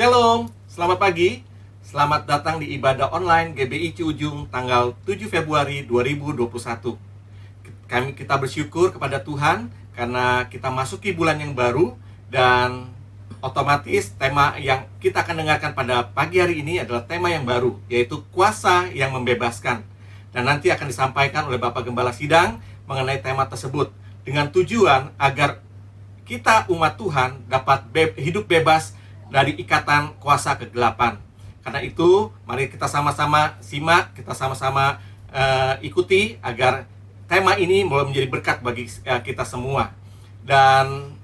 Shalom, selamat pagi. Selamat datang di ibadah online GBI Ciujung tanggal 7 Februari 2021. Kita bersyukur kepada Tuhan karena kita masuki bulan yang baru, dan otomatis tema yang kita akan dengarkan pada pagi hari ini adalah tema yang baru, yaitu kuasa yang membebaskan. Dan nanti akan disampaikan oleh Bapak Gembala Sidang mengenai tema tersebut dengan tujuan agar kita umat Tuhan dapat hidup bebas dari ikatan kuasa kegelapan. Karena itu, mari kita sama-sama simak, kita sama-sama ikuti agar tema ini boleh menjadi berkat bagi kita semua. Dan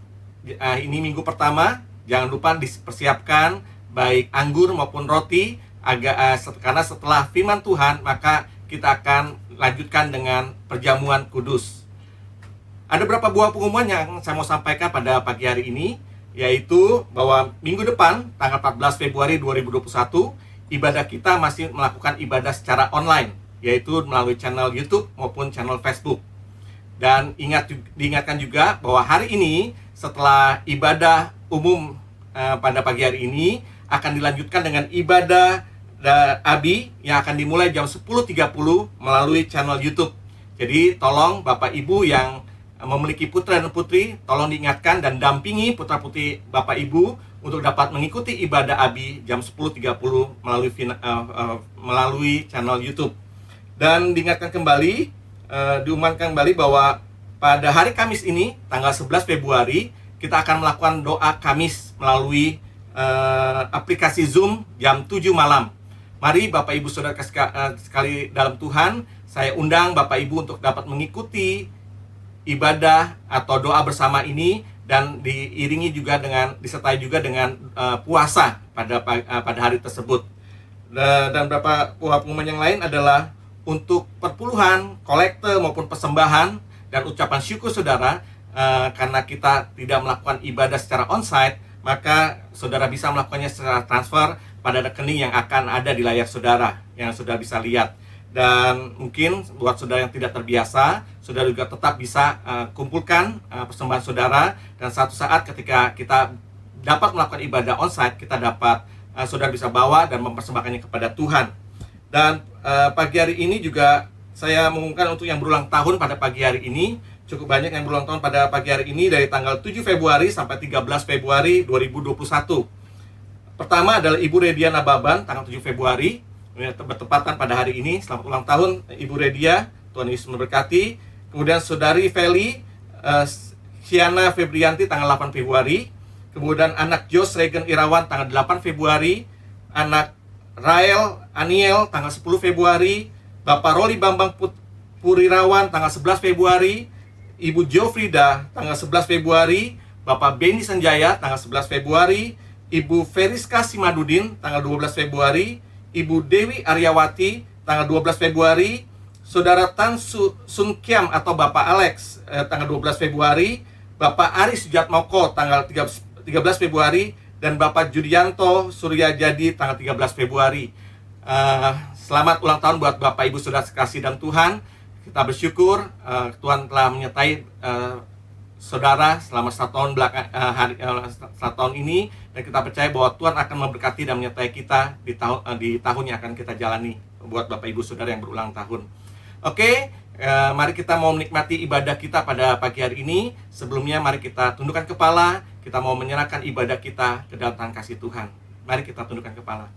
ini minggu pertama, jangan lupa dipersiapkan baik anggur maupun roti, karena setelah firman Tuhan, maka kita akan lanjutkan dengan perjamuan kudus. Ada beberapa buah pengumuman yang saya mau sampaikan pada pagi hari ini, yaitu bahwa minggu depan, tanggal 14 Februari 2021, ibadah kita masih melakukan ibadah secara online, yaitu melalui channel YouTube maupun channel Facebook. Dan diingatkan juga bahwa hari ini, setelah ibadah umum pada pagi hari ini, akan dilanjutkan dengan ibadah Abi yang akan dimulai jam 10.30 melalui channel YouTube. Jadi tolong Bapak Ibu yang memiliki putra dan putri, tolong diingatkan dan dampingi putra putri Bapak Ibu untuk dapat mengikuti ibadah Abi jam 10.30 melalui channel YouTube. Dan diingatkan kembali, diumumkan kembali bahwa pada hari Kamis ini, tanggal 11 Februari, kita akan melakukan doa Kamis melalui aplikasi Zoom jam 7 malam. Mari Bapak Ibu Saudara sekali dalam Tuhan, saya undang Bapak Ibu untuk dapat mengikuti ibadah atau doa bersama ini, dan disertai juga dengan puasa pada hari tersebut. Dan beberapa pengumuman yang lain adalah untuk perpuluhan, kolekte maupun persembahan dan ucapan syukur saudara, karena kita tidak melakukan ibadah secara onsite, maka saudara bisa melakukannya secara transfer pada rekening yang akan ada di layar saudara yang saudara bisa lihat. Dan mungkin buat saudara yang tidak terbiasa, saudara juga tetap bisa kumpulkan persembahan saudara, dan satu saat ketika kita dapat melakukan ibadah onsite, saudara bisa bawa dan mempersembahkannya kepada Tuhan. Dan pagi hari ini juga saya mengumumkan untuk yang berulang tahun pada pagi hari ini. Cukup banyak yang berulang tahun pada pagi hari ini dari tanggal 7 Februari sampai 13 Februari 2021. Pertama adalah Ibu Redia Nababan, tanggal 7 Februari, bertepatan pada hari ini. Selamat ulang tahun Ibu Redia, Tuhan Yesus memberkati. Kemudian Saudari Feli Siana Febrianti, tanggal 8 Februari. Kemudian anak Jos Regen Irawan, tanggal 8 Februari. Anak Rael Aniel, tanggal 10 Februari. Bapak Roli Bambang Purirawan, tanggal 11 Februari. Ibu Jofrida, tanggal 11 Februari. Bapak Beni Sanjaya, tanggal 11 Februari. Ibu Feriska Simadudin, tanggal 12 Februari. Ibu Dewi Aryawati, tanggal 12 Februari. Saudara Tan Sun Kiam atau Bapak Alex, tanggal 12 Februari. Bapak Aris Sujatmoko, tanggal 13 Februari. Dan Bapak Judianto Suryajadi, tanggal 13 Februari. Selamat ulang tahun buat Bapak Ibu Saudara sekasih dalam Tuhan. Kita bersyukur Tuhan telah menyertai saudara selama satu tahun ini, dan kita percaya bahwa Tuhan akan memberkati dan menyertai kita di tahun yang akan kita jalani buat Bapak Ibu Saudara yang berulang tahun. Oke, mari kita mau menikmati ibadah kita pada pagi hari ini. Sebelumnya mari kita tundukkan kepala, kita mau menyerahkan ibadah kita ke dalam tangan kasih Tuhan. Mari kita tundukkan kepala.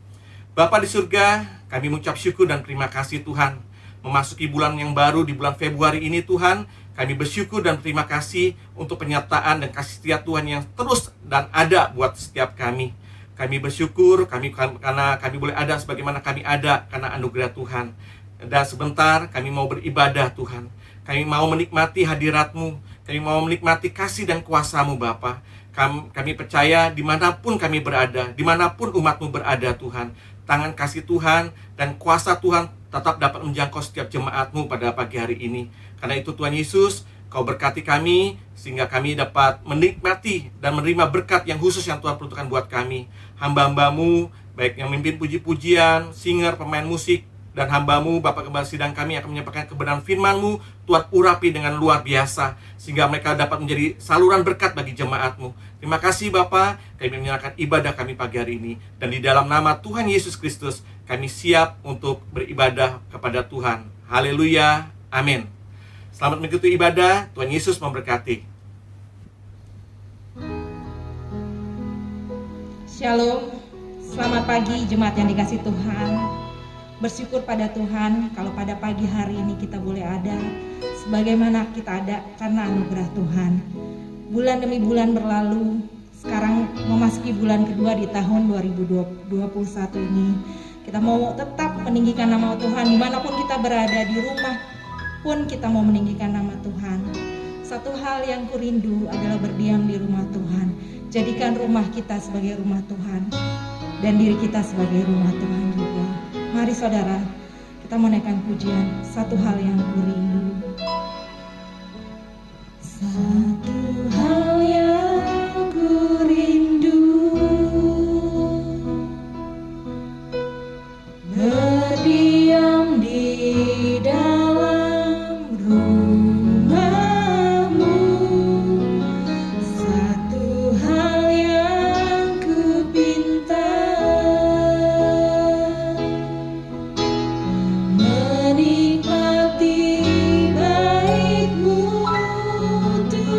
Bapa di surga, kami mengucap syukur dan terima kasih Tuhan. Memasuki bulan yang baru di bulan Februari ini Tuhan, kami bersyukur dan terima kasih untuk penyertaan dan kasih setia Tuhan yang terus dan ada buat setiap kami. Kami bersyukur karena kami boleh ada sebagaimana kami ada karena anugerah Tuhan. Dan sebentar kami mau beribadah Tuhan. Kami mau menikmati hadirat-Mu. Kami mau menikmati kasih dan kuasa-Mu Bapa. Kami percaya dimanapun kami berada, dimanapun umat-Mu berada Tuhan, tangan kasih Tuhan dan kuasa Tuhan tetap dapat menjangkau setiap jemaat-Mu pada pagi hari ini. Karena itu Tuhan Yesus, Kau berkati kami sehingga kami dapat menikmati dan menerima berkat yang khusus yang Tuhan peruntukkan buat kami. Hamba-Hamba-Mu, baik yang memimpin puji-pujian, singer, pemain musik, Dan hamba-Mu, Bapak Gembala Sidang kami akan menyampaikan kebenaran firman-Mu. Tuhan urapi dengan luar biasa, sehingga mereka dapat menjadi saluran berkat bagi jemaat-Mu. Terima kasih Bapa, kami menyerahkan ibadah kami pagi hari ini. Dan di dalam nama Tuhan Yesus Kristus, kami siap untuk beribadah kepada Tuhan. Haleluya, amin. Selamat mengikuti ibadah, Tuhan Yesus memberkati. Shalom, selamat pagi jemaat yang dikasih Tuhan. Bersyukur pada Tuhan kalau pada pagi hari ini kita boleh ada sebagaimana kita ada karena anugerah Tuhan. Bulan demi bulan berlalu, sekarang memasuki bulan kedua di tahun 2021 ini. Kita mau tetap meninggikan nama Tuhan dimanapun kita berada, di rumah pun kita mau meninggikan nama Tuhan. Satu hal yang kurindu adalah berdiam di rumah Tuhan. Jadikan rumah kita sebagai rumah Tuhan dan diri kita sebagai rumah Tuhan juga. Mari saudara, kita menaikkan pujian, satu hal yang kurindu. Satu hal yang kurindu, berdiam di dalam rumah-Mu. Satu hal yang kupinta, menikmati baik-Mu Tuhan.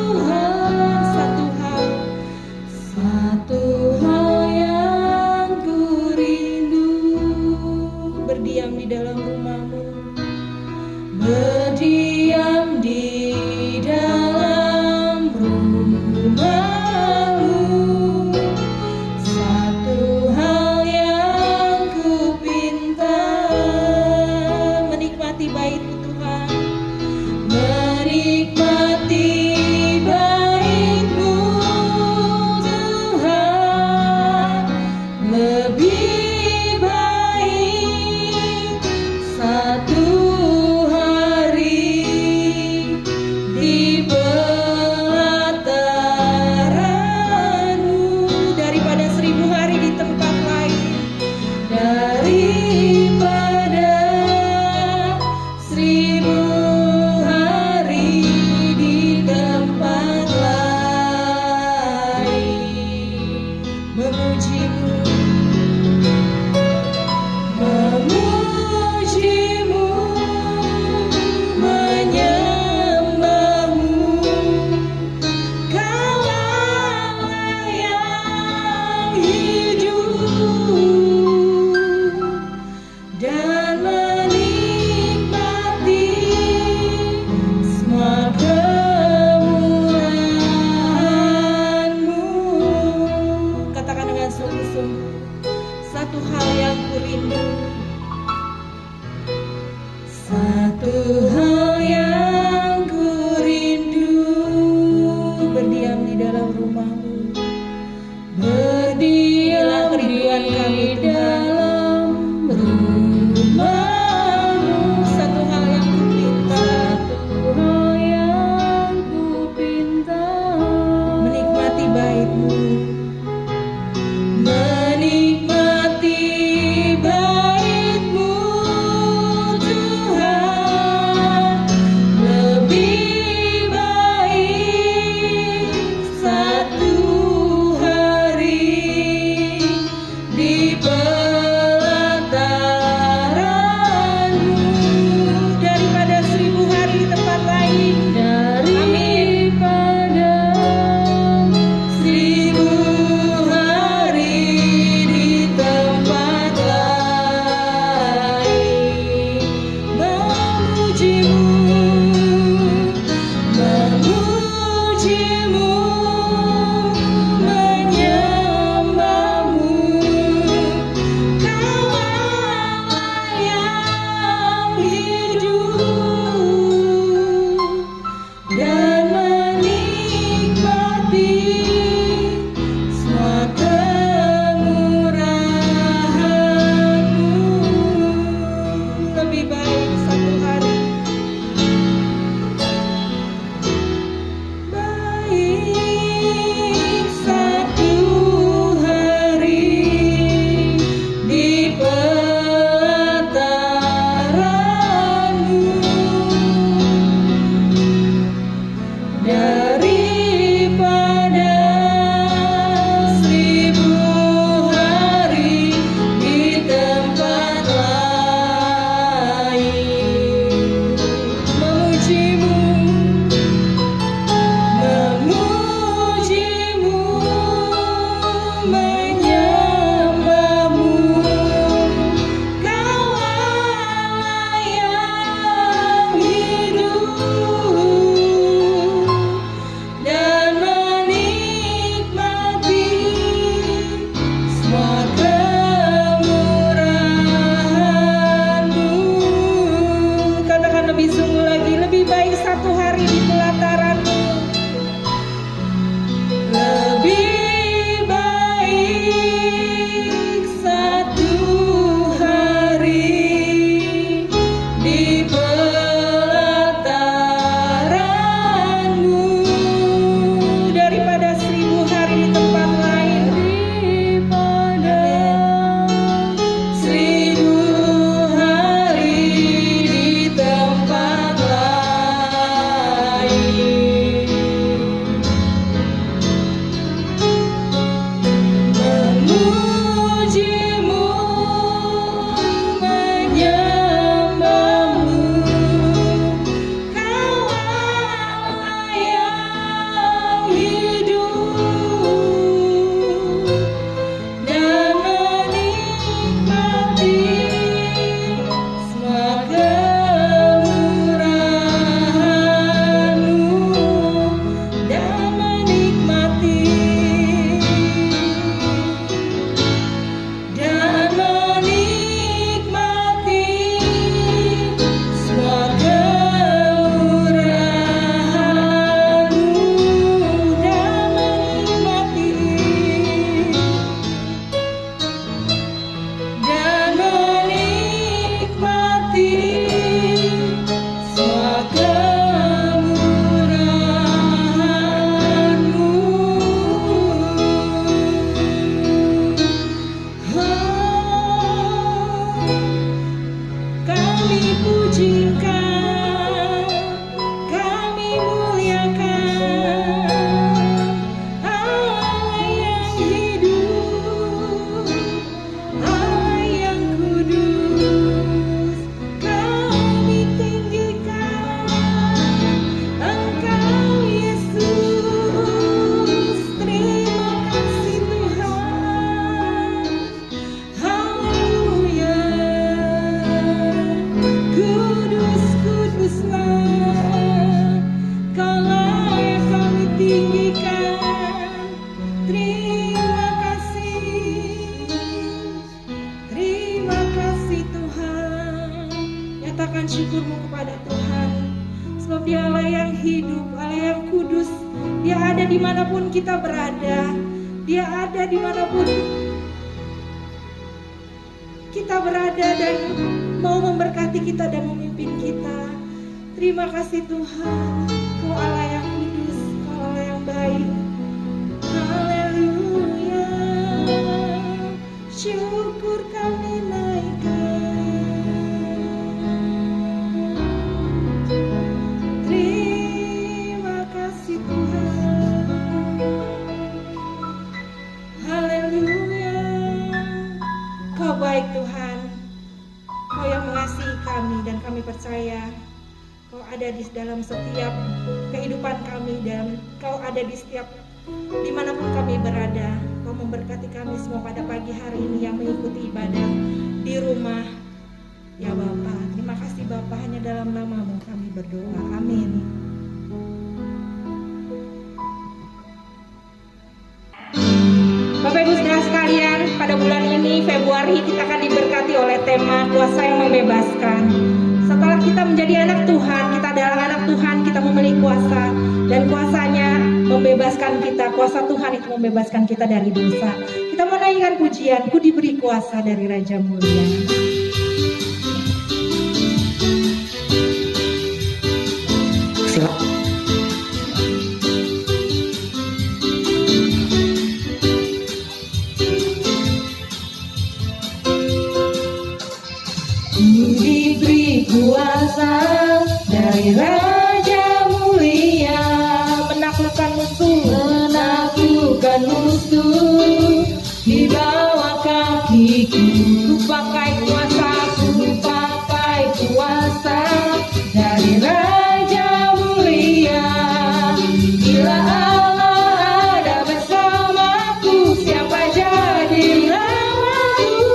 Dia ada dimanapun kita berada. Dia ada dimanapun kita berada dan mau memberkati kita dan memimpin kita. Terima kasih Tuhan, Kau Allah yang kudus, Kau Allah yang baik. Haleluya, syukur kami naikkan. Terima kasih Tuhan. Haleluya, Kau baik Tuhan. Kau yang mengasihi kami dan kami percaya Kau ada di dalam setiap kehidupan kami dan Kau ada di setiap dimanapun kami berada. Kau memberkati kami semua pada pagi hari ini yang mengikuti ibadah di rumah. Ya Bapa, terima kasih Bapa, hanya dalam nama-Mu kami berdoa. Amin. Bapak Ibu Saudara sekalian, pada bulan ini Februari kita akan diberkati oleh tema kuasa yang membebaskan. Setelah kita menjadi anak Tuhan, kita adalah anak Tuhan, kita memiliki kuasa dan kuasanya membebaskan kita. Kuasa Tuhan itu membebaskan kita dari dosa. Kita menaikkan pujian, Ku diberi kuasa dari Raja Mulia. Diberi kuasa dari Raja Mulia, menaklukkan musuh di bawah kakiku. Ku pakai kuasa dari Raja Mulia. Bila Allah ada bersamaku, siapa jadi lawanku?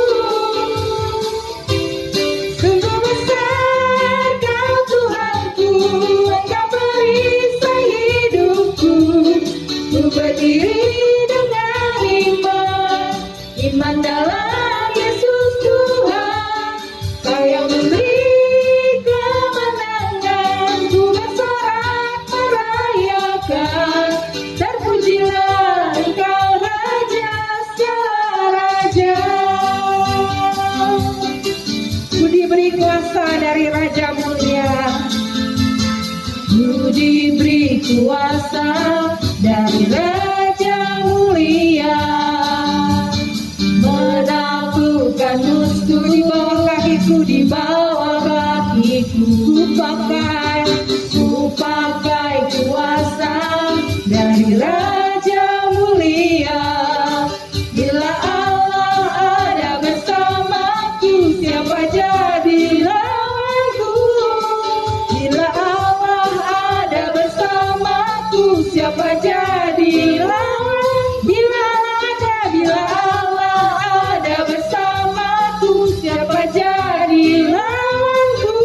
Sungguh besar Kau Tuhanku, Engkau perisai hidupku. Ku berdiri dengan iman dalam Yesus Tuhan. Kau yang memberi kemenangan, ku bersorak merayakan. Terpujilah Engkau Raja segala raja. Ku diberi kuasa dari Raja Mulia. Ku diberi kuasa dari Raja Mulia, menaklukkan musuh di bawah kakiku, di bawah kakiku. Ku pakai kuasa dari Raja Mulia. Bila Allah ada bersamaku, siapa jadi lawanku? Bila Allah ada bersamaku, siapa jadi lawan? Bila Allah ada bersamaku, siapa jadi lawanku?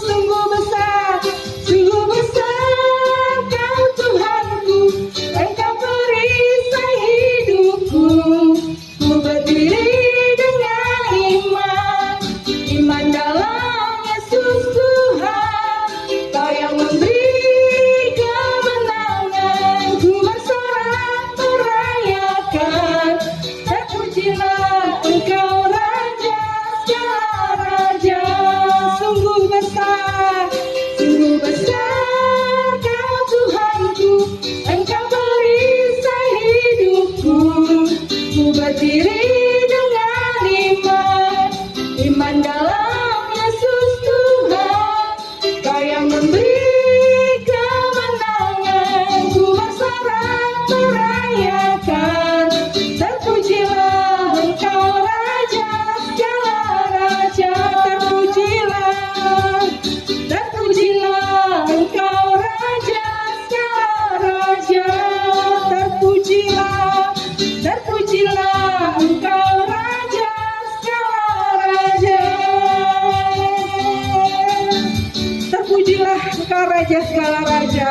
Sungguh besar Kau Tuhanku, Engkau perisai hidupku. Ku berdiri dengan iman dalam Yesus Tuhan. Kau yang memberi kemenangan, ku bersorak merayakan. Terpujilah Engkau Raja segala raja. Sungguh besar Kau Tuhanku, Engkau perisai hidupku. Ku berdiri dengan iman dalam Yesus Tuhan. Kau yang memberi kemenangan, ku bersorak merayakan. Terpujilah Engkau Raja segala raja. Terpujilah Engkau Raja segala raja. Terpujilah Engkau Raja segala raja. Terpujilah Engkau Raja segala raja.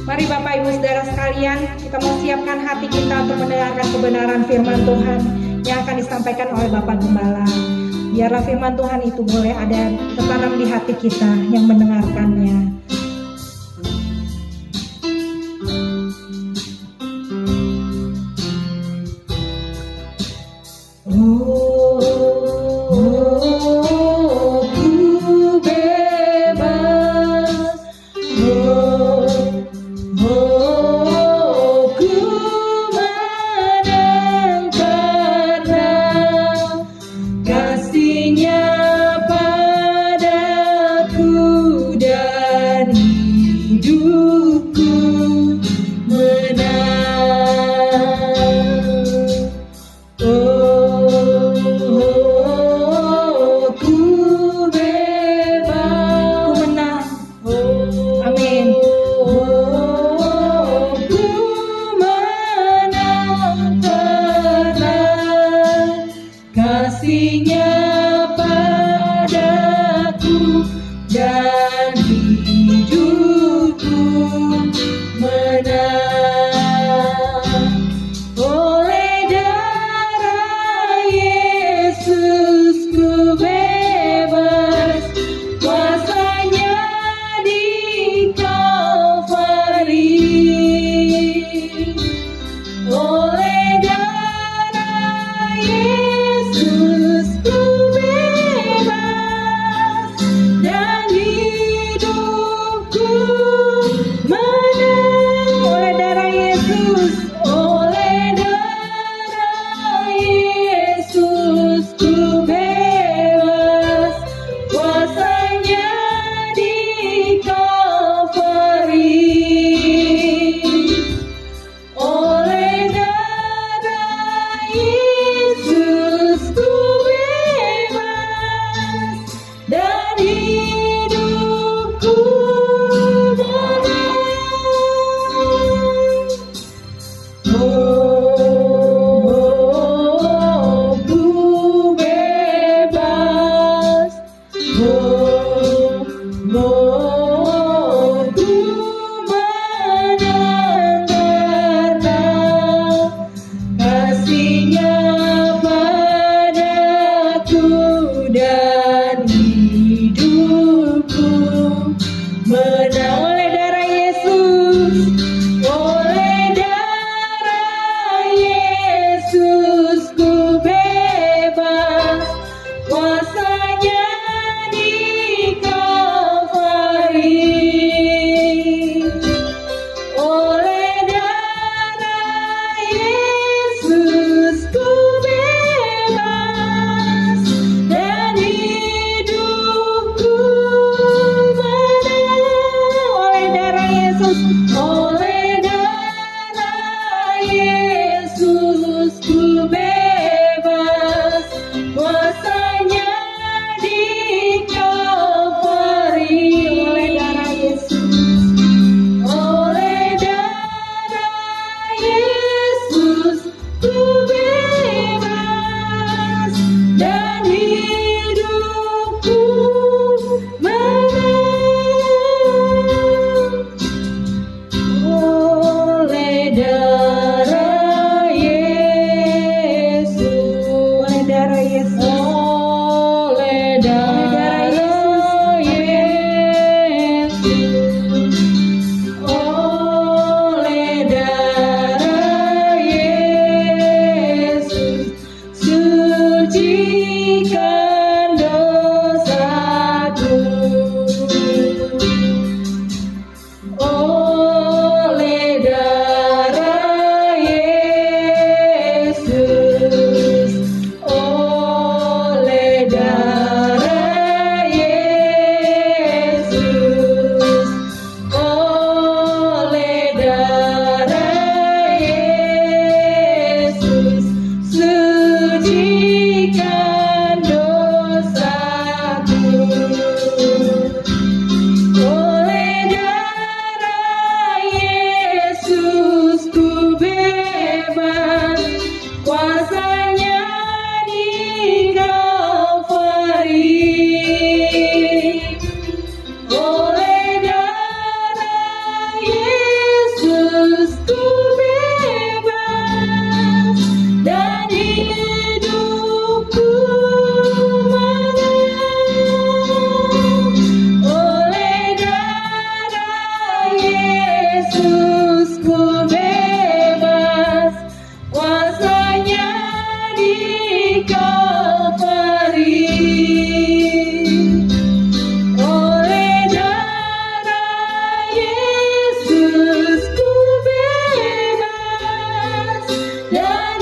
Mari Bapak Ibu Saudara sekalian, kita mempersiapkan hati kita untuk mendengarkan kebenaran firman Tuhan yang akan disampaikan oleh Bapak Gembala. Biarlah firman Tuhan itu boleh ada tertanam di hati kita yang mendengarkannya.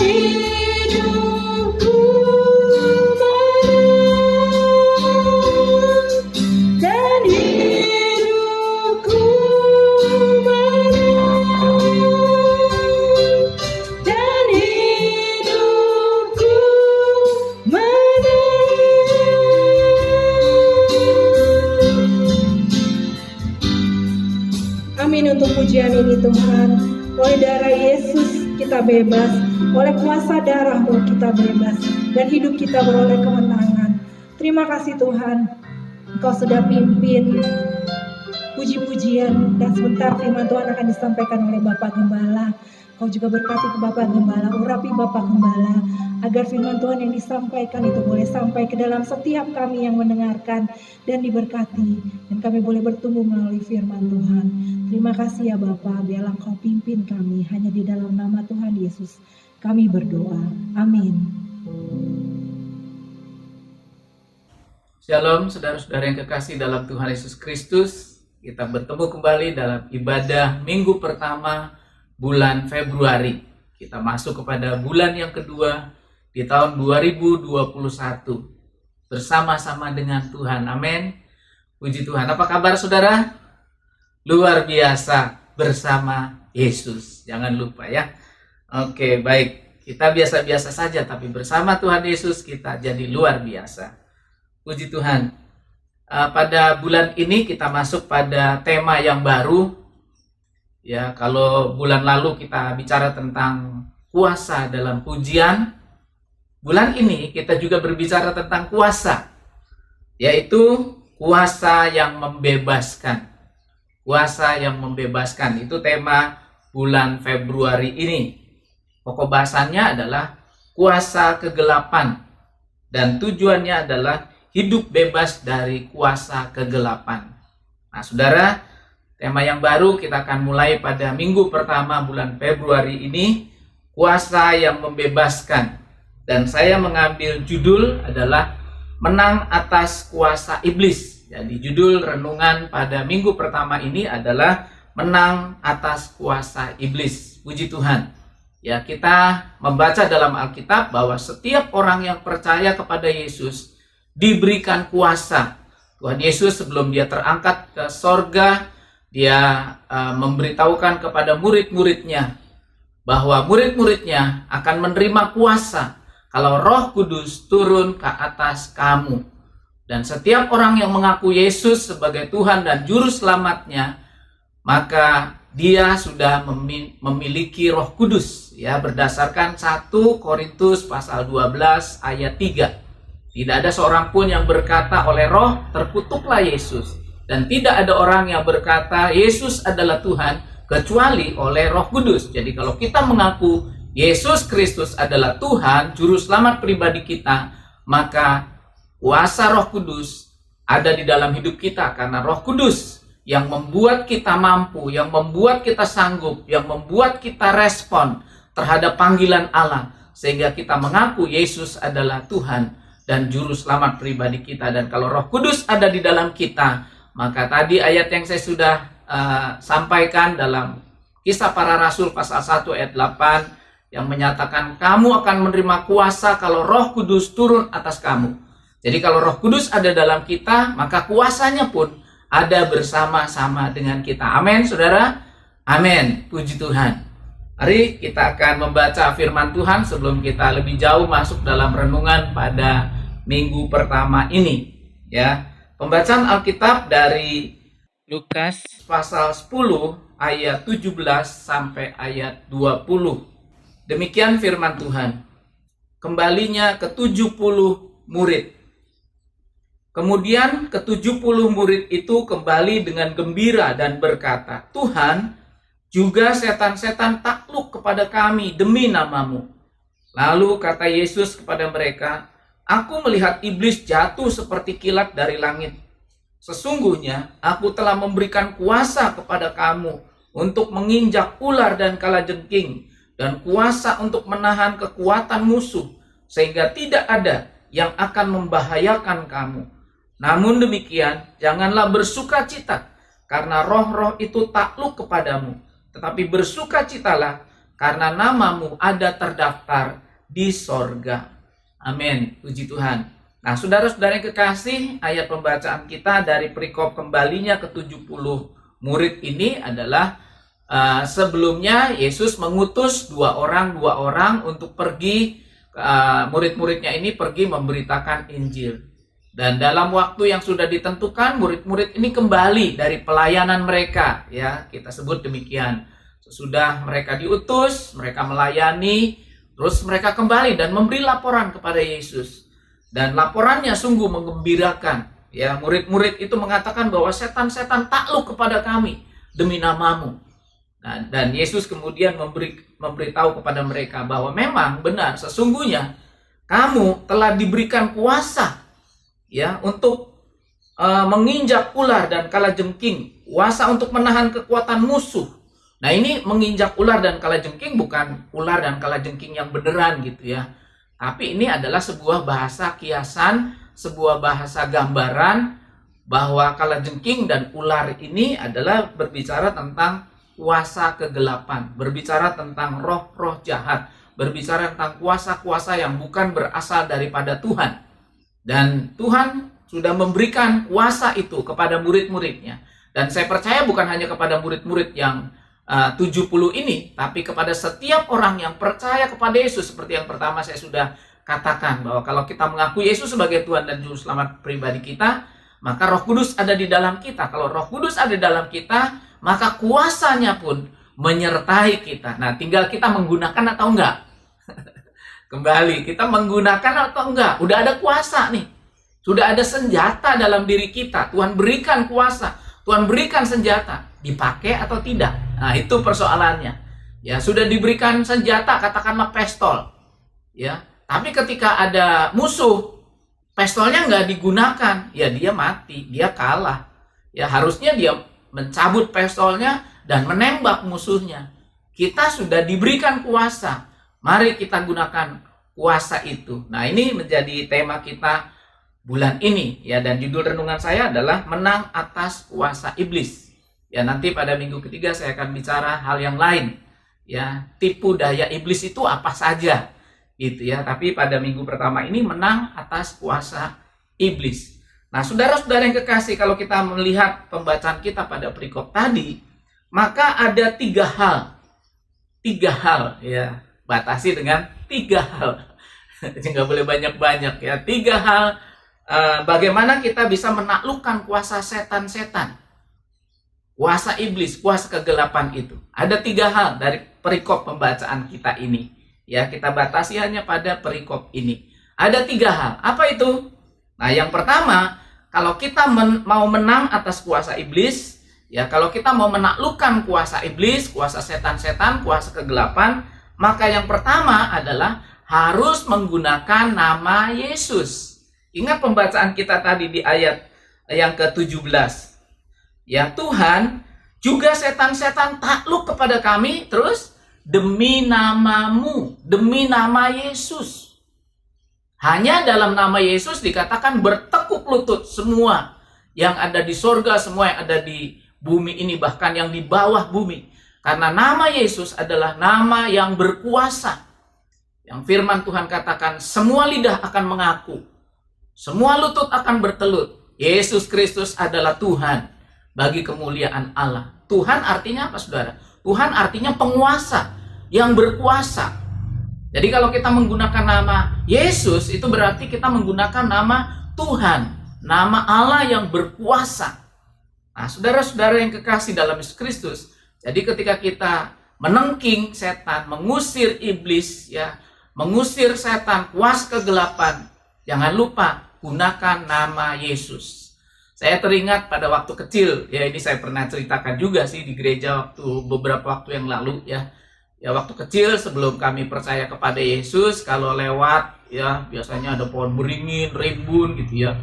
hidupku menang, dan hidupku menang, dan hidupku menang. Amin untuk pujian ini Tuhan. Oleh darah Yesus kita bebas, oleh kuasa darah-Mu kita bebas, dan hidup kita beroleh kemenangan. Terima kasih Tuhan, Engkau sudah pimpin puji-pujian, dan sebentar firman Tuhan akan disampaikan oleh Bapak Gembala. Kau juga berkati ke Bapak Gembala, urapi Bapak Gembala, agar firman Tuhan yang disampaikan itu boleh sampai ke dalam setiap kami yang mendengarkan dan diberkati, dan kami boleh bertumbuh melalui firman Tuhan. Terima kasih ya Bapak, biarlah Kau pimpin kami, hanya di dalam nama Tuhan Yesus kami berdoa. Amin. Shalom saudara-saudara yang kekasih dalam Tuhan Yesus Kristus. Kita bertemu kembali dalam ibadah minggu pertama bulan Februari. Kita masuk kepada bulan yang kedua di tahun 2021 bersama-sama dengan Tuhan. Amin. Puji Tuhan. Apa kabar saudara? Luar biasa bersama Yesus. Jangan lupa ya. Oke, baik. Kita biasa-biasa saja, tapi bersama Tuhan Yesus kita jadi luar biasa. Puji Tuhan. Pada bulan ini kita masuk pada tema yang baru. Ya, kalau bulan lalu kita bicara tentang kuasa dalam pujian, bulan ini kita juga berbicara tentang kuasa, yaitu kuasa yang membebaskan. Kuasa yang membebaskan, itu tema bulan Februari ini. Pokok bahasannya adalah kuasa kegelapan, dan tujuannya adalah hidup bebas dari kuasa kegelapan. Nah saudara, tema yang baru kita akan mulai pada minggu pertama bulan Februari ini, kuasa yang membebaskan. Dan saya mengambil judul adalah menang atas kuasa iblis. Jadi judul renungan pada minggu pertama ini adalah menang atas kuasa iblis. Puji Tuhan. Ya, kita membaca dalam Alkitab bahwa setiap orang yang percaya kepada Yesus diberikan kuasa. Tuhan Yesus sebelum dia terangkat ke sorga, dia memberitahukan kepada murid-muridnya bahwa murid-muridnya akan menerima kuasa kalau Roh Kudus turun ke atas kamu. Dan setiap orang yang mengaku Yesus sebagai Tuhan dan Juru Selamatnya, maka dia sudah memiliki Roh Kudus, ya, berdasarkan 1 Korintus pasal 12 ayat 3. Tidak ada seorang pun yang berkata oleh Roh, terkutuklah Yesus. Dan tidak ada orang yang berkata Yesus adalah Tuhan kecuali oleh Roh Kudus. Jadi kalau kita mengaku Yesus Kristus adalah Tuhan, Juru Selamat pribadi kita, maka kuasa Roh Kudus ada di dalam hidup kita, karena Roh Kudus yang membuat kita mampu, yang membuat kita sanggup, yang membuat kita respon terhadap panggilan Allah, sehingga kita mengaku Yesus adalah Tuhan dan Juru Selamat pribadi kita. Dan kalau Roh Kudus ada di dalam kita, maka tadi ayat yang saya sudah sampaikan dalam Kisah Para Rasul pasal 1 ayat 8 yang menyatakan kamu akan menerima kuasa kalau Roh Kudus turun atas kamu. Jadi kalau Roh Kudus ada dalam kita, maka kuasanya pun ada bersama-sama dengan kita. Amin, saudara. Amin. Puji Tuhan. Mari kita akan membaca firman Tuhan sebelum kita lebih jauh masuk dalam renungan pada minggu pertama ini. Ya, pembacaan Alkitab dari Lukas pasal 10 ayat 17 sampai ayat 20. Demikian firman Tuhan. Kembalinya ke-70 murid. Kemudian ke-70 murid itu kembali dengan gembira dan berkata, Tuhan, juga setan-setan takluk kepada kami demi nama-Mu. Lalu kata Yesus kepada mereka, aku melihat iblis jatuh seperti kilat dari langit. Sesungguhnya aku telah memberikan kuasa kepada kamu untuk menginjak ular dan kalajengking, dan kuasa untuk menahan kekuatan musuh, sehingga tidak ada yang akan membahayakan kamu. Namun demikian, janganlah bersukacita karena roh-roh itu takluk kepadamu, tetapi bersukacitalah karena namamu ada terdaftar di sorga. Amin, puji Tuhan. Nah, saudara-saudara yang kekasih, ayat pembacaan kita dari perikop kembalinya ke-70 murid ini adalah sebelumnya Yesus mengutus dua orang untuk pergi, murid-muridnya ini pergi memberitakan Injil. Dan dalam waktu yang sudah ditentukan, murid-murid ini kembali dari pelayanan mereka, ya, kita sebut demikian. Sesudah mereka diutus, mereka melayani, terus mereka kembali dan memberi laporan kepada Yesus. Dan laporannya sungguh menggembirakan. Ya, murid-murid itu mengatakan bahwa setan-setan takluk kepada kami demi namamu. Nah, dan Yesus kemudian memberitahu kepada mereka bahwa memang benar, sesungguhnya kamu telah diberikan kuasa, ya, untuk menginjak ular dan kalajengking, kuasa untuk menahan kekuatan musuh. Nah, ini menginjak ular dan kalajengking bukan ular dan kalajengking yang beneran gitu ya. Tapi ini adalah sebuah bahasa kiasan, sebuah bahasa gambaran bahwa kalajengking dan ular ini adalah berbicara tentang kuasa kegelapan, berbicara tentang roh-roh jahat, berbicara tentang kuasa-kuasa yang bukan berasal daripada Tuhan. Dan Tuhan sudah memberikan kuasa itu kepada murid-muridnya. Dan saya percaya bukan hanya kepada murid-murid yang 70 ini, tapi kepada setiap orang yang percaya kepada Yesus. Seperti yang pertama saya sudah katakan, bahwa kalau kita mengaku Yesus sebagai Tuhan dan Juru Selamat pribadi kita, maka Roh Kudus ada di dalam kita. Kalau Roh Kudus ada di dalam kita, maka kuasanya pun menyertai kita. Nah, tinggal kita menggunakan atau enggak. Kembali, kita menggunakan atau enggak. Udah ada kuasa nih. Sudah ada senjata dalam diri kita. Tuhan berikan kuasa. Tuhan berikan senjata. Dipakai atau tidak? Nah, itu persoalannya. Ya, sudah diberikan senjata, katakanlah pistol. Ya, tapi ketika ada musuh, pistolnya nggak digunakan, ya dia mati, dia kalah. Ya, harusnya dia mencabut pistolnya dan menembak musuhnya. Kita sudah diberikan kuasa. Mari kita gunakan kuasa itu. Nah, ini menjadi tema kita bulan ini, ya, dan judul renungan saya adalah menang atas kuasa iblis. Ya, nanti pada minggu ketiga saya akan bicara hal yang lain. Ya, tipu daya iblis itu apa saja, gitu ya. Tapi pada minggu pertama ini menang atas kuasa iblis. Nah, saudara-saudara yang kekasih, kalau kita melihat pembacaan kita pada perikop tadi, maka ada tiga hal, ya. Batasi dengan 3 hal. Jadi nggak boleh banyak-banyak, ya. 3 hal bagaimana kita bisa menaklukkan kuasa setan-setan, kuasa iblis, kuasa kegelapan itu. Ada 3 hal dari perikop pembacaan kita ini. Ya, kita batasi hanya pada perikop ini. Ada 3 hal. Apa itu? Nah, yang pertama, kalau kita mau menang atas kuasa iblis, ya, kalau kita mau menaklukkan kuasa iblis, kuasa setan-setan, kuasa kegelapan, maka yang pertama adalah harus menggunakan nama Yesus. Ingat pembacaan kita tadi di ayat yang ke-17. Ya, Tuhan, juga setan-setan takluk kepada kami, terus demi namamu, demi nama Yesus. Hanya dalam nama Yesus dikatakan bertekuk lutut semua yang ada di sorga, semua yang ada di bumi ini, bahkan yang di bawah bumi. Karena nama Yesus adalah nama yang berkuasa. Yang firman Tuhan katakan, semua lidah akan mengaku, semua lutut akan bertelut, Yesus Kristus adalah Tuhan bagi kemuliaan Allah. Tuhan artinya apa, saudara? Tuhan artinya penguasa, yang berkuasa. Jadi kalau kita menggunakan nama Yesus, itu berarti kita menggunakan nama Tuhan, nama Allah yang berkuasa. Nah, saudara-saudara yang kekasih dalam Yesus Kristus, jadi ketika kita menengking setan, mengusir iblis, ya, mengusir setan, kuasa kegelapan, jangan lupa gunakan nama Yesus. Saya teringat pada waktu kecil, ya, ini saya pernah ceritakan juga sih di gereja beberapa waktu yang lalu, ya. Ya, waktu kecil sebelum kami percaya kepada Yesus, kalau lewat, ya, biasanya ada pohon beringin, rimbun gitu ya,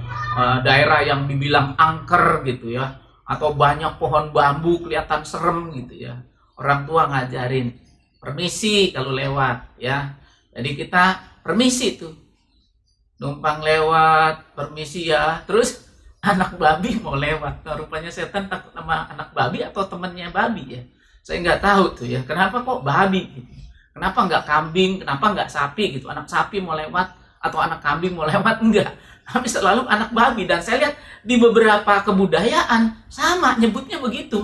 daerah yang dibilang angker gitu ya, atau banyak pohon bambu kelihatan serem gitu ya. Orang tua ngajarin permisi kalau lewat, ya. Jadi kita permisi tuh, numpang lewat, permisi ya. Terus anak babi mau lewat, nah, rupanya setan takut sama anak babi atau temannya babi, ya. Saya nggak tahu tuh ya, kenapa kok babi gitu. Kenapa nggak kambing, kenapa nggak sapi gitu. Anak sapi mau lewat atau anak kambing mau lewat, enggak. Tapi selalu anak babi. Dan saya lihat di beberapa kebudayaan sama nyebutnya begitu.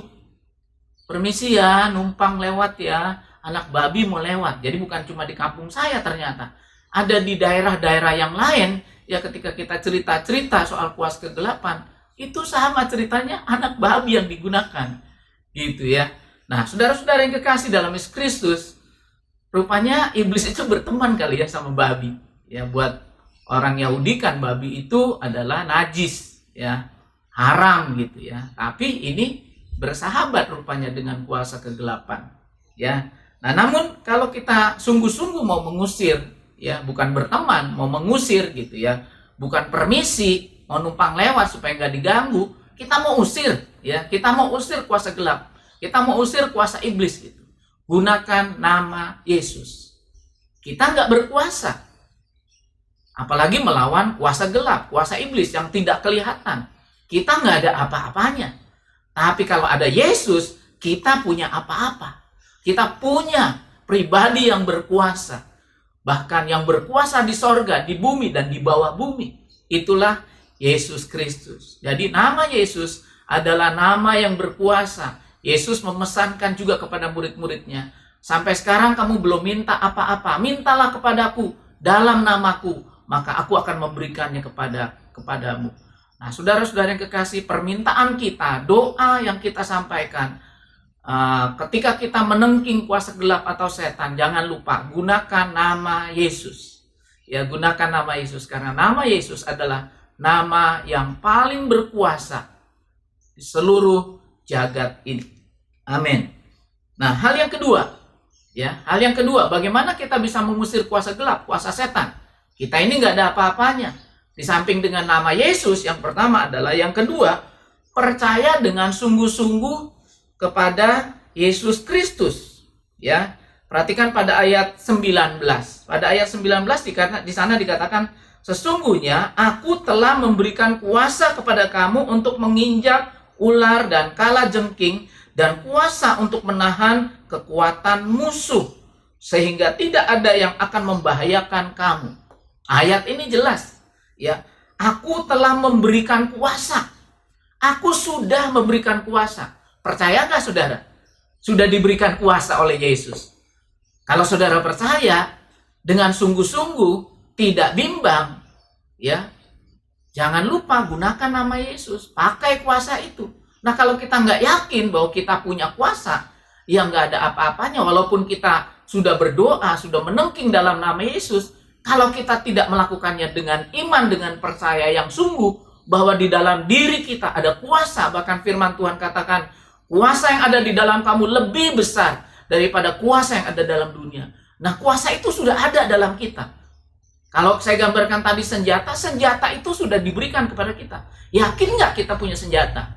Permisi ya, numpang lewat ya, anak babi mau lewat. Jadi bukan cuma di kampung saya ternyata. Ada di daerah-daerah yang lain, ya ketika kita cerita-cerita soal kuasa kegelapan, itu sama ceritanya anak babi yang digunakan. Gitu ya. Nah, saudara-saudara yang kekasih dalam Yesus Kristus, rupanya iblis itu berteman kali ya sama babi. Ya, buat orang Yahudi kan babi itu adalah najis, ya, haram gitu ya. Tapi ini bersahabat rupanya dengan kuasa kegelapan, ya. Nah, namun kalau kita sungguh-sungguh mau mengusir, ya, bukan berteman, mau mengusir gitu ya, bukan permisi, mau numpang lewat supaya nggak diganggu, kita mau usir, ya, kita mau usir kuasa gelap. Kita mau usir kuasa iblis gitu. Gunakan nama Yesus. Kita nggak berkuasa. Apalagi melawan kuasa gelap, kuasa iblis yang tidak kelihatan. Kita nggak ada apa-apanya. Tapi kalau ada Yesus, kita punya apa-apa. Kita punya pribadi yang berkuasa. Bahkan yang berkuasa di sorga, di bumi, dan di bawah bumi. Itulah Yesus Kristus. Jadi nama Yesus adalah nama yang berkuasa. Yesus memesankan juga kepada murid-muridnya, sampai sekarang kamu belum minta apa-apa, mintalah kepadaku dalam namaku, maka aku akan memberikannya kepadamu. Nah, saudara-saudara yang kekasih, permintaan kita, doa yang kita sampaikan, ketika kita menengking kuasa gelap atau setan, jangan lupa gunakan nama Yesus. Ya, gunakan nama Yesus, karena nama Yesus adalah nama yang paling berkuasa di seluruh jagat ini. Amin. Nah, hal yang kedua, bagaimana kita bisa mengusir kuasa gelap, kuasa setan? Kita ini nggak ada apa-apanya. Di samping dengan nama Yesus, yang pertama adalah, yang kedua, percaya dengan sungguh-sungguh kepada Yesus Kristus. Ya, perhatikan pada ayat 19. Pada ayat 19 di sana dikatakan, sesungguhnya aku telah memberikan kuasa kepada kamu untuk menginjak ular dan kalajengking, dan kuasa untuk menahan kekuatan musuh, sehingga tidak ada yang akan membahayakan kamu. Ayat ini jelas, ya. Aku telah memberikan kuasa. Aku sudah memberikan kuasa. Percaya nggak, saudara? Sudah diberikan kuasa oleh Yesus. Kalau saudara percaya dengan sungguh-sungguh, tidak bimbang, ya, jangan lupa gunakan nama Yesus, pakai kuasa itu. Nah, kalau kita nggak yakin bahwa kita punya kuasa, ya nggak ada apa-apanya. Walaupun kita sudah berdoa, sudah menengking dalam nama Yesus, kalau kita tidak melakukannya dengan iman, dengan percaya yang sungguh, bahwa di dalam diri kita ada kuasa, bahkan firman Tuhan katakan, kuasa yang ada di dalam kamu lebih besar daripada kuasa yang ada dalam dunia. Nah, kuasa itu sudah ada dalam kita. Kalau saya gambarkan tadi senjata itu sudah diberikan kepada kita. Yakin nggak kita punya senjata?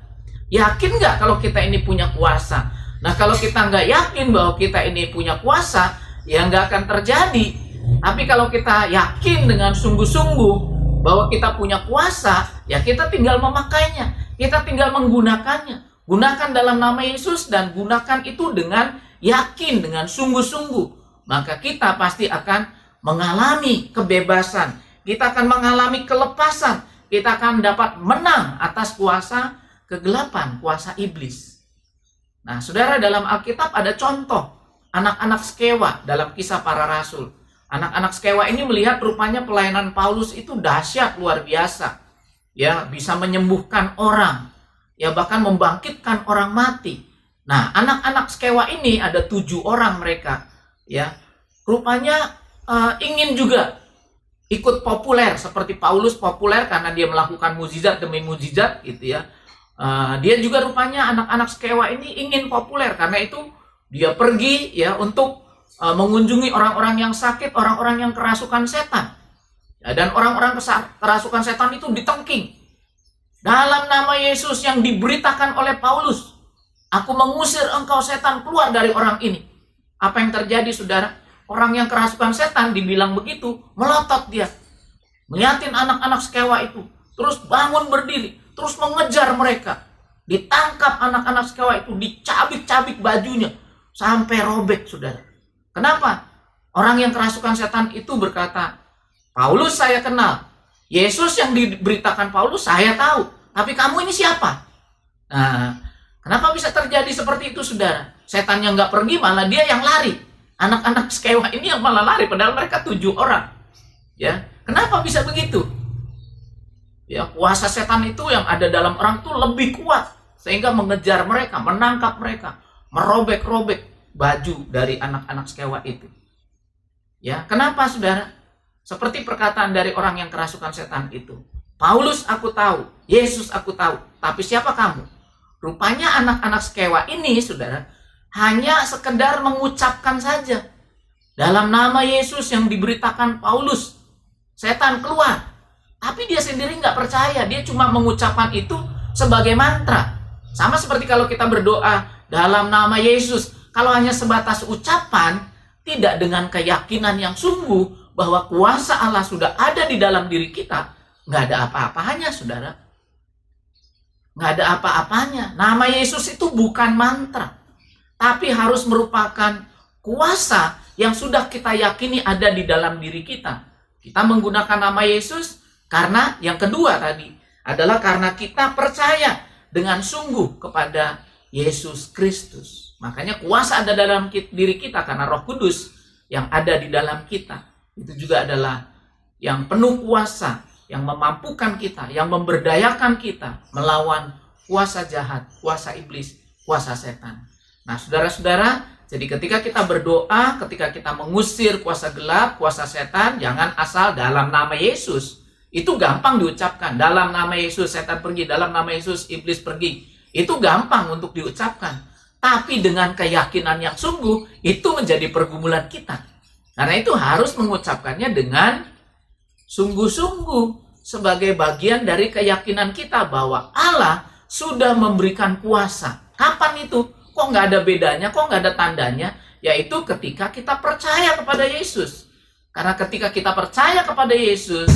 Yakin nggak kalau kita ini punya kuasa? Nah, kalau kita nggak yakin bahwa kita ini punya kuasa, ya nggak akan terjadi. Tapi kalau kita yakin dengan sungguh-sungguh bahwa kita punya kuasa, ya kita tinggal memakainya. Kita tinggal menggunakannya. Gunakan dalam nama Yesus dan gunakan itu dengan yakin, dengan sungguh-sungguh. Maka kita pasti akan mengalami kebebasan. Kita akan mengalami kelepasan. Kita akan dapat menang atas kuasa kegelapan, kuasa iblis. Nah, saudara, dalam Alkitab ada contoh anak-anak Skewa dalam Kisah Para Rasul. Anak-anak Skewa ini melihat rupanya pelayanan Paulus itu dahsyat, luar biasa. Ya, bisa menyembuhkan orang, ya bahkan membangkitkan orang mati. Nah, anak-anak Skewa ini ada 7 orang mereka, ya. Rupanya ingin juga ikut populer seperti Paulus populer karena dia melakukan mukjizat demi mukjizat gitu ya. Dia juga rupanya anak-anak Skewa ini ingin populer, karena itu dia pergi ya untuk mengunjungi orang-orang yang sakit, orang-orang yang kerasukan setan. Ya, dan orang-orang kerasukan setan itu ditengking. Dalam nama Yesus yang diberitakan oleh Paulus, aku mengusir engkau setan, keluar dari orang ini. Apa yang terjadi, saudara? Orang yang kerasukan setan dibilang begitu, melotot dia. Melihatin anak-anak Skewa itu, terus bangun berdiri, terus mengejar mereka. Ditangkap anak-anak Skewa itu, dicabik-cabik bajunya, sampai robek, saudara. Kenapa? Orang yang kerasukan setan itu berkata, Paulus saya kenal, Yesus yang diberitakan Paulus saya tahu, tapi kamu ini siapa? Nah, kenapa bisa terjadi seperti itu, saudara? Setannya nggak pergi, malah dia yang lari. Anak-anak Skewa ini yang malah lari, padahal mereka 7 orang. Ya, kenapa bisa begitu? Ya, kuasa setan itu yang ada dalam orang itu lebih kuat, sehingga mengejar mereka, menangkap mereka, merobek-robek baju dari anak-anak Skewa itu. Ya, kenapa, saudara? Seperti perkataan dari orang yang kerasukan setan itu. Paulus aku tahu, Yesus aku tahu, tapi siapa kamu? Rupanya anak-anak Skewa ini, saudara, hanya sekedar mengucapkan saja. Dalam nama Yesus yang diberitakan Paulus, setan keluar. Tapi dia sendiri nggak percaya, dia cuma mengucapkan itu sebagai mantra. Sama seperti kalau kita berdoa dalam nama Yesus, kalau hanya sebatas ucapan, tidak dengan keyakinan yang sungguh bahwa kuasa Allah sudah ada di dalam diri kita, nggak ada apa-apanya, saudara. Nggak ada apa-apanya. Nama Yesus itu bukan mantra, tapi harus merupakan kuasa yang sudah kita yakini ada di dalam diri kita. Kita menggunakan nama Yesus karena yang kedua tadi adalah karena kita percaya dengan sungguh kepada Yesus Kristus. Makanya kuasa ada dalam diri kita karena Roh Kudus yang ada di dalam kita. Itu juga adalah yang penuh kuasa, yang memampukan kita, yang memberdayakan kita melawan kuasa jahat, kuasa iblis, kuasa setan. Nah, saudara-saudara, jadi ketika kita berdoa, ketika kita mengusir kuasa gelap, kuasa setan, jangan asal dalam nama Yesus. Itu gampang diucapkan. Dalam nama Yesus setan pergi, dalam nama Yesus iblis pergi. Itu gampang untuk diucapkan. Tapi dengan keyakinan yang sungguh, itu menjadi pergumulan kita. Karena itu harus mengucapkannya dengan sungguh-sungguh sebagai bagian dari keyakinan kita bahwa Allah sudah memberikan kuasa. Kapan itu? Kok nggak ada bedanya? Kok nggak ada tandanya? Yaitu ketika kita percaya kepada Yesus. Karena ketika kita percaya kepada Yesus,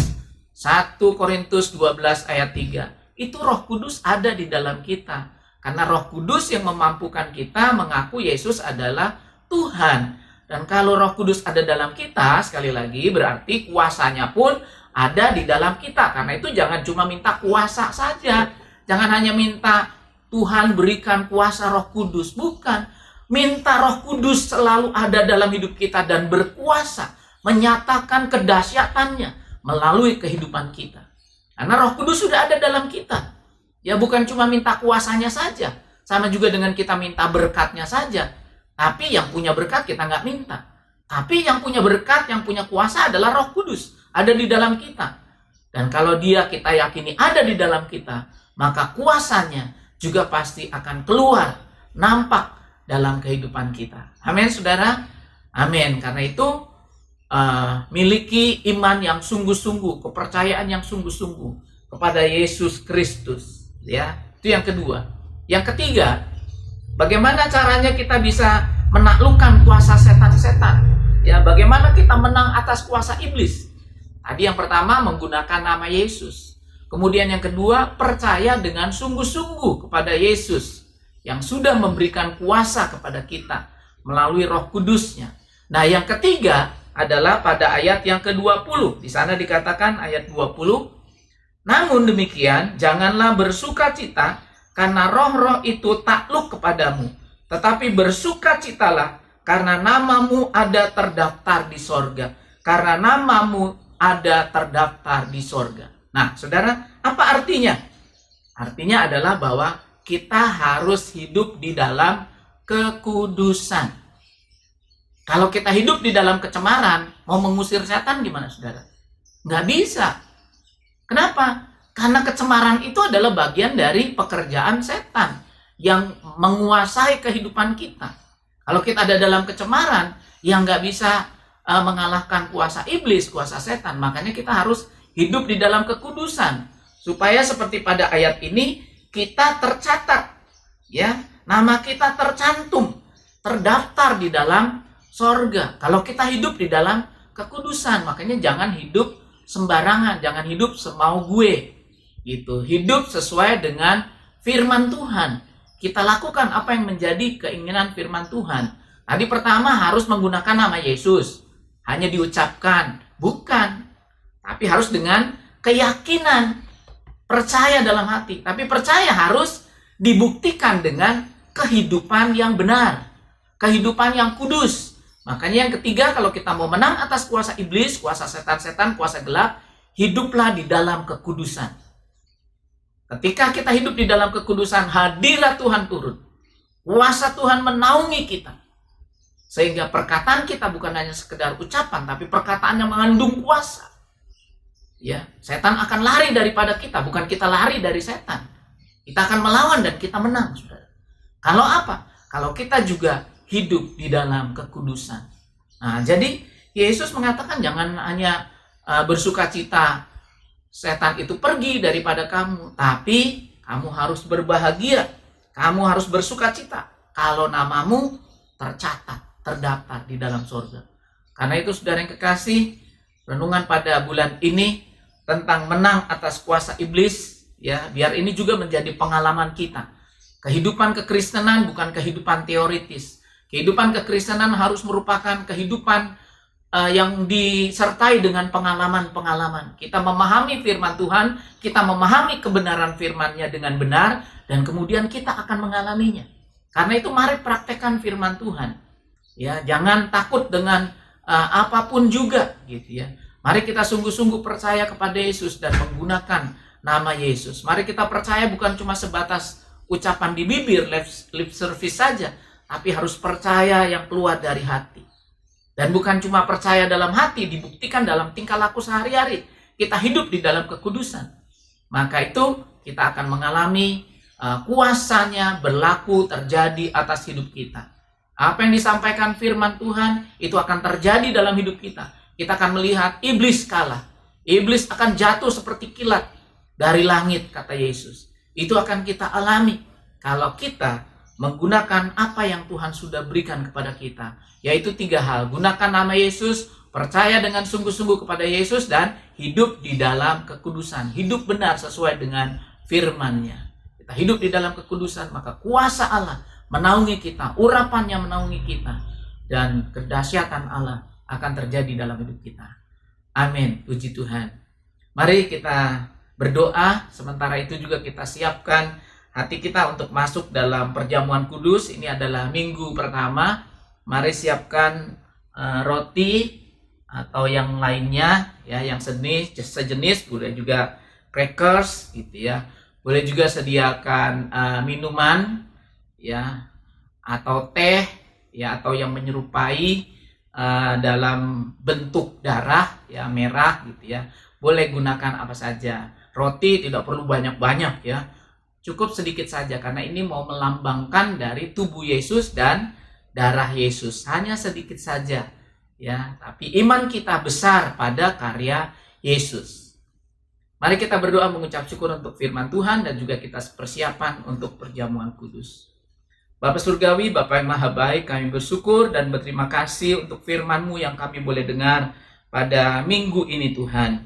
1 Korintus 12 ayat 3, itu Roh Kudus ada di dalam kita. Karena Roh Kudus yang memampukan kita mengaku Yesus adalah Tuhan. Dan kalau Roh Kudus ada dalam kita, sekali lagi berarti kuasanya pun ada di dalam kita. Karena itu jangan cuma minta kuasa saja. Jangan hanya minta Tuhan berikan kuasa Roh Kudus. Bukan. Minta Roh Kudus selalu ada dalam hidup kita dan berkuasa. Menyatakan kedahsyatannya melalui kehidupan kita. Karena Roh Kudus sudah ada dalam kita. Ya bukan cuma minta kuasanya saja. Sama juga dengan kita minta berkatnya saja. Tapi yang punya berkat kita nggak minta. Tapi yang punya berkat, yang punya kuasa adalah Roh Kudus. Ada di dalam kita. Dan kalau dia kita yakini ada di dalam kita, maka kuasanya juga pasti akan keluar, nampak dalam kehidupan kita. Amin, saudara? Amin. Karena itu, miliki iman yang sungguh-sungguh, kepercayaan yang sungguh-sungguh kepada Yesus Kristus. Ya, itu yang kedua. Yang ketiga, bagaimana caranya kita bisa menaklukkan kuasa setan-setan? Ya, bagaimana kita menang atas kuasa iblis? Tadi yang pertama menggunakan nama Yesus. Kemudian yang kedua, percaya dengan sungguh-sungguh kepada Yesus yang sudah memberikan kuasa kepada kita melalui Roh Kudusnya. Nah, yang ketiga adalah pada ayat yang ke-20. Di sana dikatakan ayat 20, namun demikian, janganlah bersukacita karena roh-roh itu takluk kepadamu. Tetapi bersukacitalah karena namamu ada terdaftar di sorga. Karena namamu ada terdaftar di sorga. Nah, saudara, apa artinya? Artinya adalah bahwa kita harus hidup di dalam kekudusan. Kalau kita hidup di dalam kecemaran, mau mengusir setan gimana, saudara? Nggak bisa. Kenapa? Karena kecemaran itu adalah bagian dari pekerjaan setan yang menguasai kehidupan kita. Kalau kita ada dalam kecemaran, yang nggak bisa mengalahkan kuasa iblis, kuasa setan. Makanya kita harus hidup di dalam kekudusan. Supaya seperti pada ayat ini, kita tercatat. Ya, nama kita tercantum, terdaftar di dalam sorga. Kalau kita hidup di dalam kekudusan, makanya jangan hidup sembarangan, jangan hidup semau gue. Gitu. Hidup sesuai dengan firman Tuhan. Kita lakukan apa yang menjadi keinginan firman Tuhan Tadi pertama harus menggunakan nama Yesus. Hanya diucapkan, bukan. Tapi harus dengan keyakinan, percaya dalam hati. Tapi percaya harus dibuktikan dengan kehidupan yang benar, kehidupan yang kudus. Makanya yang ketiga, kalau kita mau menang atas kuasa iblis, kuasa setan-setan, kuasa gelap, hiduplah di dalam kekudusan. Ketika kita hidup di dalam kekudusan, hadirat Tuhan turun. Kuasa Tuhan menaungi kita. Sehingga perkataan kita bukan hanya sekedar ucapan, tapi perkataan yang mengandung kuasa. Ya, setan akan lari daripada kita, bukan kita lari dari setan. Kita akan melawan dan kita menang, saudara. Kalau apa? Kalau kita juga hidup di dalam kekudusan. Nah, jadi Yesus mengatakan jangan hanya bersukacita setan itu pergi daripada kamu, tapi kamu harus berbahagia. Kamu harus bersukacita kalau namamu tercatat, terdaftar di dalam surga. Karena itu saudara yang kekasih, renungan pada bulan ini tentang menang atas kuasa iblis, ya, biar ini juga menjadi pengalaman kita. Kehidupan kekristenan bukan kehidupan teoritis. Kehidupan kekristenan harus merupakan kehidupan yang disertai dengan pengalaman-pengalaman. Kita memahami firman Tuhan, kita memahami kebenaran firman-Nya dengan benar, dan kemudian kita akan mengalaminya. Karena itu mari praktekkan firman Tuhan. Ya, jangan takut dengan apapun juga, gitu ya. Mari kita sungguh-sungguh percaya kepada Yesus dan menggunakan nama Yesus. Mari kita percaya bukan cuma sebatas ucapan di bibir, lip service saja, tapi harus percaya yang keluar dari hati. Dan bukan cuma percaya dalam hati, dibuktikan dalam tingkah laku sehari-hari. Kita hidup di dalam kekudusan. Maka itu kita akan mengalami kuasanya berlaku terjadi atas hidup kita. Apa yang disampaikan firman Tuhan itu akan terjadi dalam hidup kita. Kita akan melihat iblis kalah. Iblis akan jatuh seperti kilat dari langit, kata Yesus. Itu akan kita alami kalau kita menggunakan apa yang Tuhan sudah berikan kepada kita. Yaitu 3 hal. Gunakan nama Yesus, percaya dengan sungguh-sungguh kepada Yesus, dan hidup di dalam kekudusan. Hidup benar sesuai dengan firman-Nya. Kita hidup di dalam kekudusan, maka kuasa Allah menaungi kita, urapannya menaungi kita, dan kedahsyatan Allah akan terjadi dalam hidup kita. Amin, puji Tuhan. Mari kita berdoa, sementara itu juga kita siapkan hati kita untuk masuk dalam perjamuan kudus. Ini adalah minggu pertama. Mari siapkan roti atau yang lainnya, ya, yang sejenis, boleh juga crackers, gitu ya. Boleh juga sediakan minuman, ya, atau teh, ya, atau yang menyerupai dalam bentuk darah, ya, merah, gitu ya. Boleh gunakan apa saja. Roti tidak perlu banyak-banyak, ya, cukup sedikit saja, karena ini mau melambangkan dari tubuh Yesus dan darah Yesus. Hanya sedikit saja, ya, tapi iman kita besar pada karya Yesus. Mari kita berdoa mengucap syukur untuk firman Tuhan, dan juga kita persiapan untuk perjamuan kudus. Bapa Surgawi, Bapa yang Maha Baik, kami bersyukur dan berterima kasih untuk firman-Mu yang kami boleh dengar pada minggu ini, Tuhan.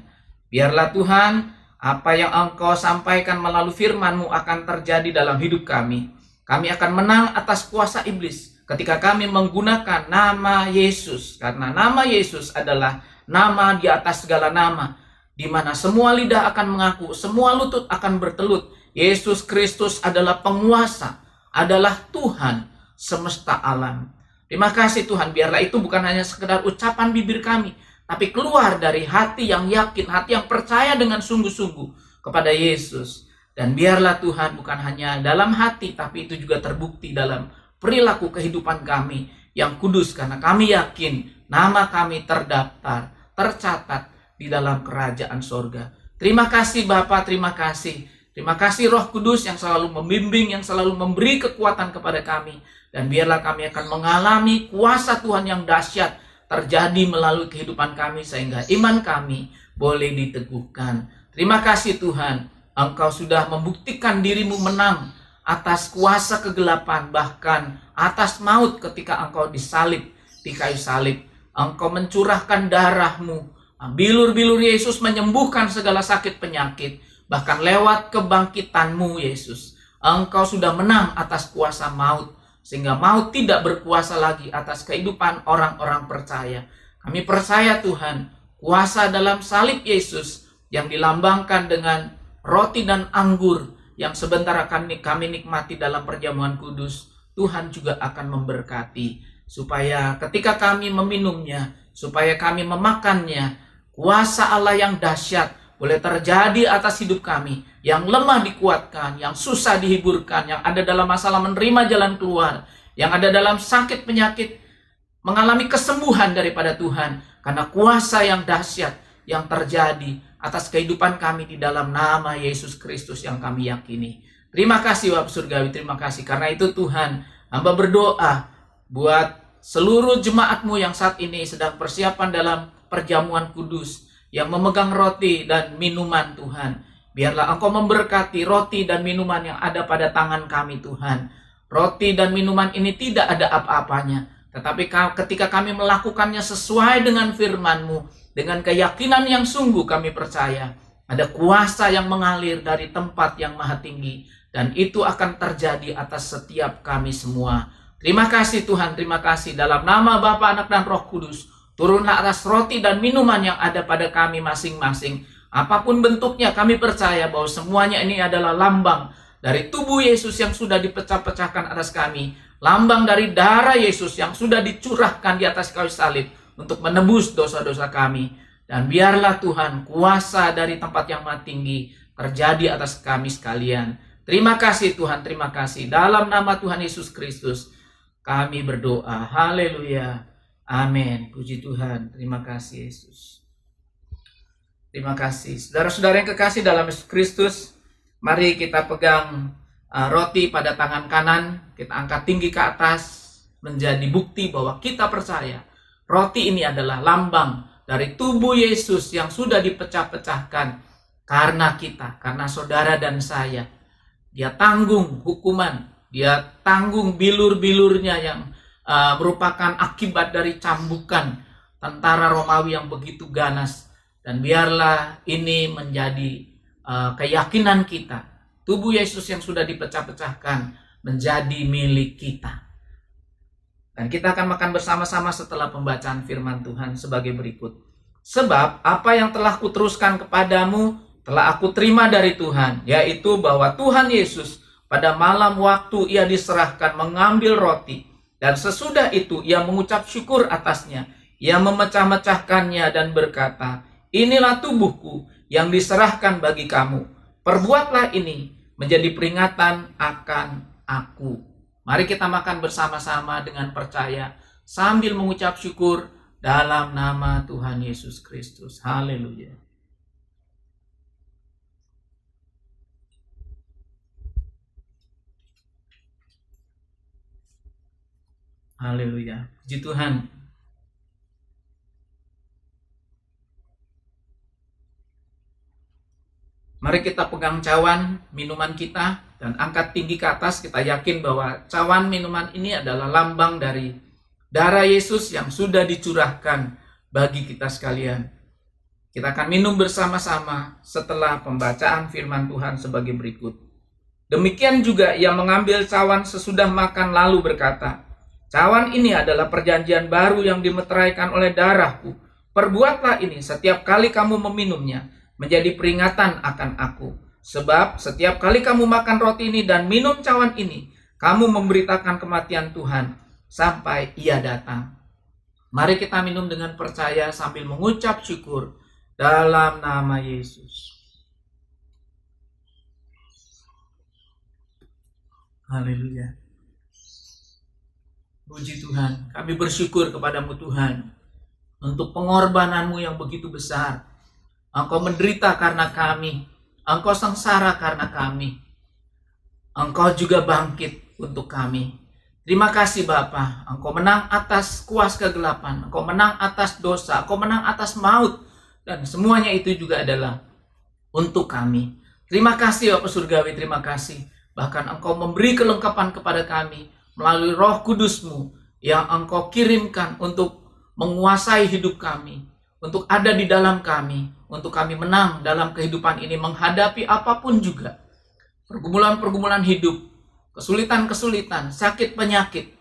Biarlah Tuhan, apa yang Engkau sampaikan melalui firman-Mu akan terjadi dalam hidup kami. Kami akan menang atas kuasa iblis ketika kami menggunakan nama Yesus. Karena nama Yesus adalah nama di atas segala nama, di mana semua lidah akan mengaku, semua lutut akan bertelut. Yesus Kristus adalah penguasa, adalah Tuhan semesta alam. Terima kasih Tuhan, biarlah itu bukan hanya sekedar ucapan bibir kami, tapi keluar dari hati yang yakin, hati yang percaya dengan sungguh-sungguh kepada Yesus. Dan biarlah Tuhan bukan hanya dalam hati, tapi itu juga terbukti dalam perilaku kehidupan kami yang kudus, karena kami yakin nama kami terdaftar, tercatat di dalam kerajaan sorga. Terima kasih Bapa, terima kasih. Terima kasih Roh Kudus yang selalu membimbing, yang selalu memberi kekuatan kepada kami. Dan biarlah kami akan mengalami kuasa Tuhan yang dahsyat terjadi melalui kehidupan kami, sehingga iman kami boleh diteguhkan. Terima kasih Tuhan, Engkau sudah membuktikan dirimu menang atas kuasa kegelapan, bahkan atas maut ketika Engkau disalib di kayu salib. Engkau mencurahkan darah-Mu. Bilur-bilur Yesus menyembuhkan segala sakit penyakit. Bahkan lewat kebangkitan-Mu Yesus, Engkau sudah menang atas kuasa maut. sehingga maut tidak berkuasa lagi atas kehidupan orang-orang percaya. Kami percaya Tuhan, kuasa dalam salib Yesus yang dilambangkan dengan roti dan anggur yang sebentar akan kami nikmati dalam perjamuan kudus, Tuhan juga akan memberkati, supaya ketika kami meminumnya, supaya kami memakannya, kuasa Allah yang dahsyat boleh terjadi atas hidup kami, yang lemah dikuatkan, yang susah dihiburkan, yang ada dalam masalah menerima jalan keluar, yang ada dalam sakit penyakit mengalami kesembuhan daripada Tuhan, karena kuasa yang dahsyat yang terjadi atas kehidupan kami di dalam nama Yesus Kristus yang kami yakini. Terima kasih Bapak Surgawi, terima kasih. Karena itu Tuhan, hamba berdoa buat seluruh jemaat-Mu yang saat ini sedang persiapan dalam perjamuan kudus, yang memegang roti dan minuman Tuhan. Biarlah Engkau memberkati roti dan minuman yang ada pada tangan kami Tuhan. Roti dan minuman ini tidak ada apa-apanya, tetapi ketika kami melakukannya sesuai dengan firman-Mu, dengan keyakinan yang sungguh kami percaya, ada kuasa yang mengalir dari tempat yang maha tinggi, dan itu akan terjadi atas setiap kami semua. Terima kasih Tuhan, terima kasih. Dalam nama Bapa, Anak, dan Roh Kudus, turunlah atas roti dan minuman yang ada pada kami masing-masing. Apapun bentuknya, kami percaya bahwa semuanya ini adalah lambang dari tubuh Yesus yang sudah dipecah-pecahkan atas kami. Lambang dari darah Yesus yang sudah dicurahkan di atas kayu salib untuk menebus dosa-dosa kami. Dan biarlah Tuhan, kuasa dari tempat yang maha tinggi terjadi atas kami sekalian. Terima kasih Tuhan, terima kasih. Dalam nama Tuhan Yesus Kristus kami berdoa. Haleluya. Amin. Puji Tuhan. Terima kasih Yesus. Terima kasih. Saudara-saudara yang kekasih dalam Yesus Kristus, mari kita pegang roti pada tangan kanan, kita angkat tinggi ke atas, menjadi bukti bahwa kita percaya roti ini adalah lambang dari tubuh Yesus yang sudah dipecah-pecahkan karena kita, karena saudara dan saya. Dia tanggung hukuman, dia tanggung bilur-bilurnya yang merupakan akibat dari cambukan tentara Romawi yang begitu ganas. Dan biarlah ini menjadi keyakinan kita. Tubuh Yesus yang sudah dipecah-pecahkan menjadi milik kita. Dan kita akan makan bersama-sama setelah pembacaan firman Tuhan sebagai berikut. Sebab apa yang telah kuteruskan kepadamu telah aku terima dari Tuhan, yaitu bahwa Tuhan Yesus pada malam waktu ia diserahkan mengambil roti, dan sesudah itu ia mengucap syukur atasnya, ia memecah-mecahkannya dan berkata, inilah tubuhku yang diserahkan bagi kamu, perbuatlah ini menjadi peringatan akan aku. Mari kita makan bersama-sama dengan percaya sambil mengucap syukur dalam nama Tuhan Yesus Kristus. Haleluya. Haleluya. Puji Tuhan. Mari kita pegang cawan minuman kita dan angkat tinggi ke atas. Kita yakin bahwa cawan minuman ini adalah lambang dari darah Yesus yang sudah dicurahkan bagi kita sekalian. Kita akan minum bersama-sama setelah pembacaan firman Tuhan sebagai berikut. Demikian juga ia mengambil cawan sesudah makan lalu berkata, cawan ini adalah perjanjian baru yang dimeteraikan oleh darahku. Perbuatlah ini setiap kali kamu meminumnya, menjadi peringatan akan aku. Sebab setiap kali kamu makan roti ini dan minum cawan ini, kamu memberitakan kematian Tuhan sampai ia datang. Mari kita minum dengan percaya sambil mengucap syukur dalam nama Yesus. Haleluya. Puji Tuhan, kami bersyukur kepadamu Tuhan untuk pengorbananmu yang begitu besar. Engkau menderita karena kami, Engkau sengsara karena kami, Engkau juga bangkit untuk kami. Terima kasih Bapa, Engkau menang atas kuasa kegelapan, Engkau menang atas dosa, Engkau menang atas maut, dan semuanya itu juga adalah untuk kami. Terima kasih Bapa Surgawi, terima kasih. Bahkan Engkau memberi kelengkapan kepada kami melalui Roh Kudus-Mu yang Engkau kirimkan untuk menguasai hidup kami, untuk ada di dalam kami, untuk kami menang dalam kehidupan ini menghadapi apapun juga pergumulan-pergumulan hidup kesulitan-kesulitan, sakit penyakit,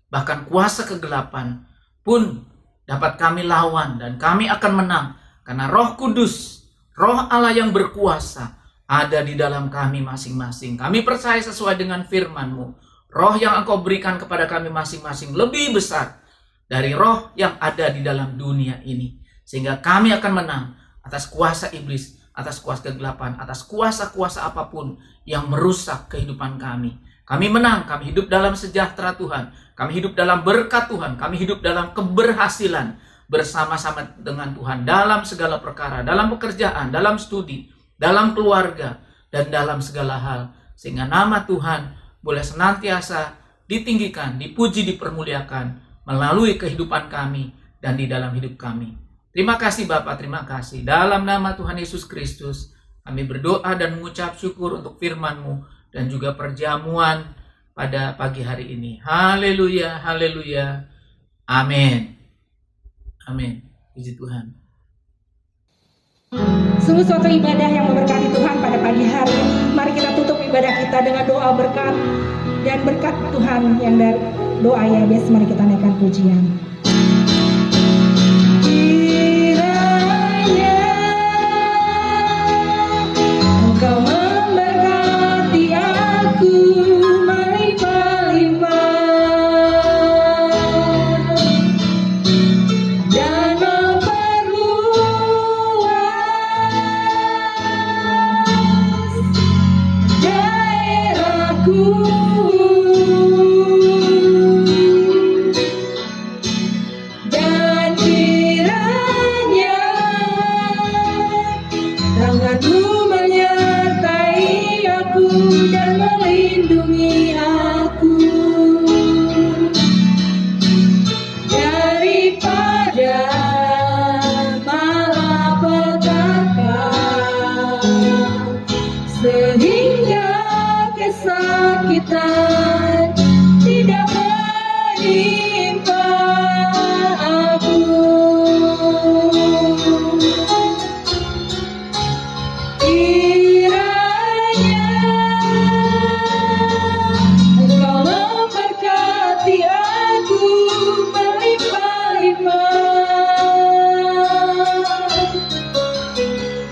bahkan kuasa kegelapan pun dapat kami lawan dan kami akan menang. Karena Roh Kudus, Roh Allah yang berkuasa ada di dalam kami masing-masing. Kami percaya sesuai dengan firman-Mu. Roh yang Engkau berikan kepada kami masing-masing lebih besar dari roh yang ada di dalam dunia ini. Sehingga kami akan menang atas kuasa iblis, atas kuasa kegelapan, atas kuasa-kuasa apapun yang merusak kehidupan kami. Kami menang, kami hidup dalam sejahtera Tuhan, kami hidup dalam berkat Tuhan, kami hidup dalam keberhasilan bersama-sama dengan Tuhan dalam segala perkara, dalam pekerjaan, dalam studi, dalam keluarga, dan dalam segala hal. Sehingga nama Tuhan boleh senantiasa ditinggikan, dipuji, dipermuliakan melalui kehidupan kami dan di dalam hidup kami. Terima kasih Bapa, terima kasih. Dalam nama Tuhan Yesus Kristus, kami berdoa dan mengucap syukur untuk firman-Mu dan juga perjamuan pada pagi hari ini. Haleluya, haleluya. Amin. Amin. Puji Tuhan. Sungguh suatu ibadah yang memberkati Tuhan pada pagi hari ini. Mari kita tutup ibadah kita dengan doa berkat dan berkat Tuhan yang dari doa Yabes. Mari kita naikkan pujian. Engkau memberkati aku melimpah-limpah dan memperluas daerahku, dan kiranya tangan-Mu menyertai aku dan melindungi aku daripada malapetaka, sehingga kesakitan tidak menimpa aku. Kiranya Engkau memberkati aku melimpah-limpah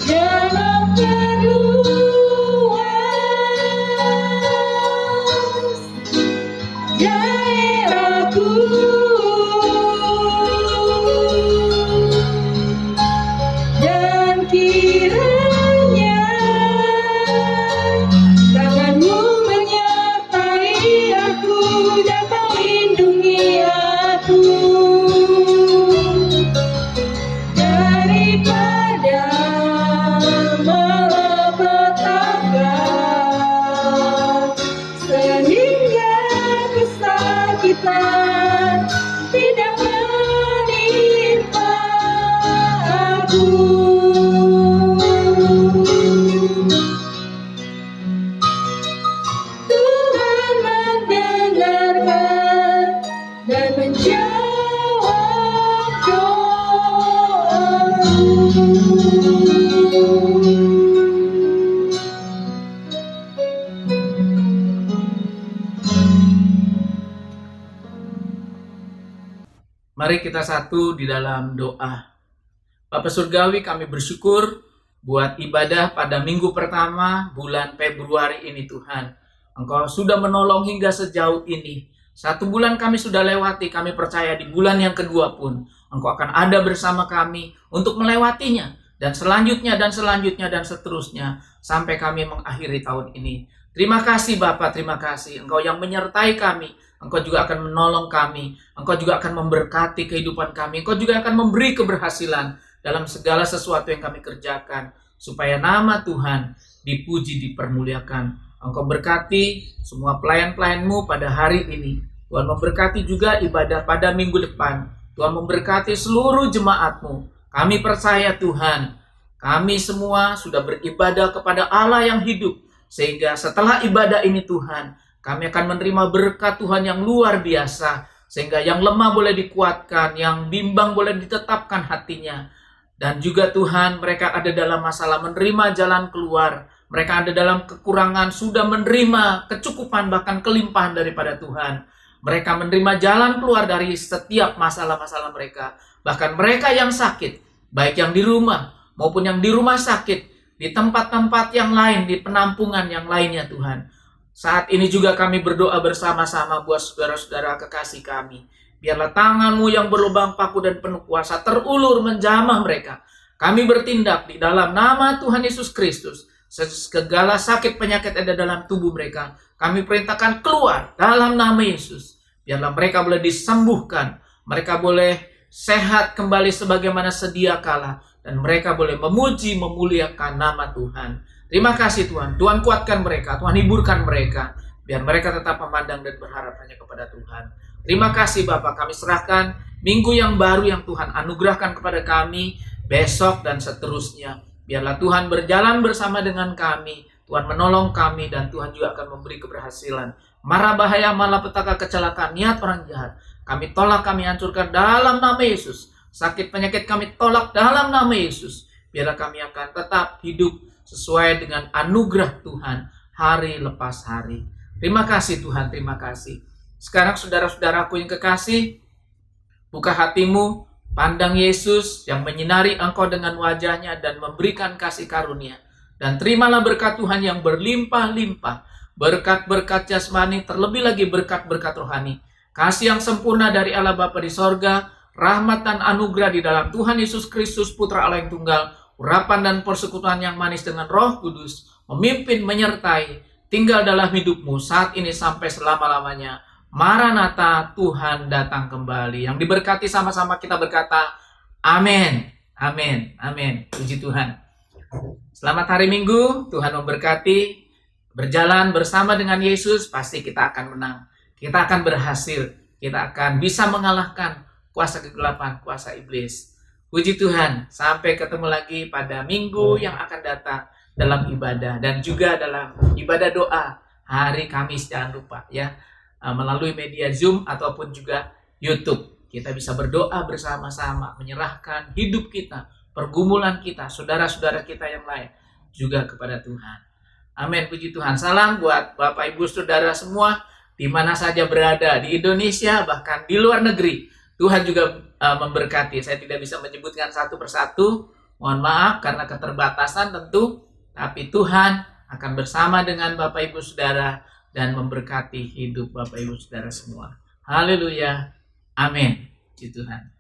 dan memperluas daerahku, dan kiranya tangan-Mu menyertai aku dan melindungi aku daripada malapetaka, sehingga kesakitan tidak menimpa aku. Tuhan mendengarkan dan menjawab doaku. Mari kita satu di dalam doa. Bapa Surgawi, kami bersyukur buat ibadah pada minggu pertama bulan Februari ini Tuhan. Engkau sudah menolong hingga sejauh ini. 1 bulan kami sudah lewati, kami percaya di bulan yang kedua pun Engkau akan ada bersama kami untuk melewatinya. Dan selanjutnya dan selanjutnya dan seterusnya sampai kami mengakhiri tahun ini. Terima kasih Bapa, terima kasih. Engkau yang menyertai kami. Engkau juga akan menolong kami. Engkau juga akan memberkati kehidupan kami. Engkau juga akan memberi keberhasilan dalam segala sesuatu yang kami kerjakan. Supaya nama Tuhan dipuji, dipermuliakan. Engkau berkati semua pelayan-pelayan-Mu pada hari ini. Tuhan memberkati juga ibadah pada minggu depan. Tuhan memberkati seluruh jemaat-Mu. Kami percaya Tuhan, kami semua sudah beribadah kepada Allah yang hidup. Sehingga setelah ibadah ini Tuhan, kami akan menerima berkat Tuhan yang luar biasa. Sehingga yang lemah boleh dikuatkan, yang bimbang boleh ditetapkan hatinya. Dan juga Tuhan, mereka ada dalam masalah menerima jalan keluar, mereka ada dalam kekurangan, sudah menerima kecukupan bahkan kelimpahan daripada Tuhan. Mereka menerima jalan keluar dari setiap masalah-masalah mereka. Bahkan mereka yang sakit, baik yang di rumah maupun yang di rumah sakit, di tempat-tempat yang lain, di penampungan yang lainnya Tuhan. Saat ini juga kami berdoa bersama-sama buat saudara-saudara kekasih kami. Biarlah tangan-Mu yang berlubang paku dan penuh kuasa terulur menjamah mereka. Kami bertindak di dalam nama Tuhan Yesus Kristus. Segala sakit penyakit ada dalam tubuh mereka, kami perintahkan keluar dalam nama Yesus. Biarlah mereka boleh disembuhkan, mereka boleh sehat kembali sebagaimana sedia kala, dan mereka boleh memuji, memuliakan nama Tuhan. Terima kasih Tuhan. Tuhan kuatkan mereka, Tuhan hiburkan mereka, biar mereka tetap memandang dan berharap hanya kepada Tuhan. Terima kasih Bapak, kami serahkan minggu yang baru yang Tuhan anugerahkan kepada kami, besok dan seterusnya. Biarlah Tuhan berjalan bersama dengan kami, Tuhan menolong kami, dan Tuhan juga akan memberi keberhasilan. Mara bahaya, malapetaka, kecelakaan, niat orang jahat, kami tolak, kami hancurkan dalam nama Yesus. Sakit penyakit kami tolak dalam nama Yesus. Biarlah kami akan tetap hidup sesuai dengan anugerah Tuhan hari lepas hari. Terima kasih Tuhan, terima kasih. Sekarang saudara-saudaraku yang kekasih, buka hatimu, pandang Yesus yang menyinari engkau dengan wajahnya dan memberikan kasih karunia. Dan terimalah berkat Tuhan yang berlimpah-limpah. Berkat-berkat jasmani, terlebih lagi berkat-berkat rohani. Kasih yang sempurna dari Allah Bapa di sorga, rahmat dan anugerah di dalam Tuhan Yesus Kristus Putra Allah yang tunggal, urapan dan persekutuan yang manis dengan Roh Kudus, memimpin, menyertai, tinggal dalam hidupmu saat ini sampai selama-lamanya. Maranatha, Tuhan datang kembali. Yang diberkati sama-sama kita berkata, amin, amin, amin. Puji Tuhan. Selamat hari Minggu, Tuhan memberkati. Berjalan bersama dengan Yesus, pasti kita akan menang. Kita akan berhasil. Kita akan bisa mengalahkan kuasa kegelapan, kuasa iblis. Puji Tuhan, sampai ketemu lagi pada minggu yang akan datang dalam ibadah. Dan juga dalam ibadah doa hari Kamis, jangan lupa ya. Melalui media Zoom ataupun juga YouTube. Kita bisa berdoa bersama-sama, menyerahkan hidup kita, pergumulan kita, saudara-saudara kita yang lain juga kepada Tuhan. Amin, puji Tuhan. Salam buat Bapak Ibu Saudara semua, di mana saja berada, di Indonesia, bahkan di luar negeri. Tuhan juga memberkati. Saya tidak bisa menyebutkan satu persatu, mohon maaf karena keterbatasan tentu, tapi Tuhan akan bersama dengan Bapak Ibu Saudara dan memberkati hidup Bapak Ibu Saudara semua. Haleluya. Amin. Puji Tuhan.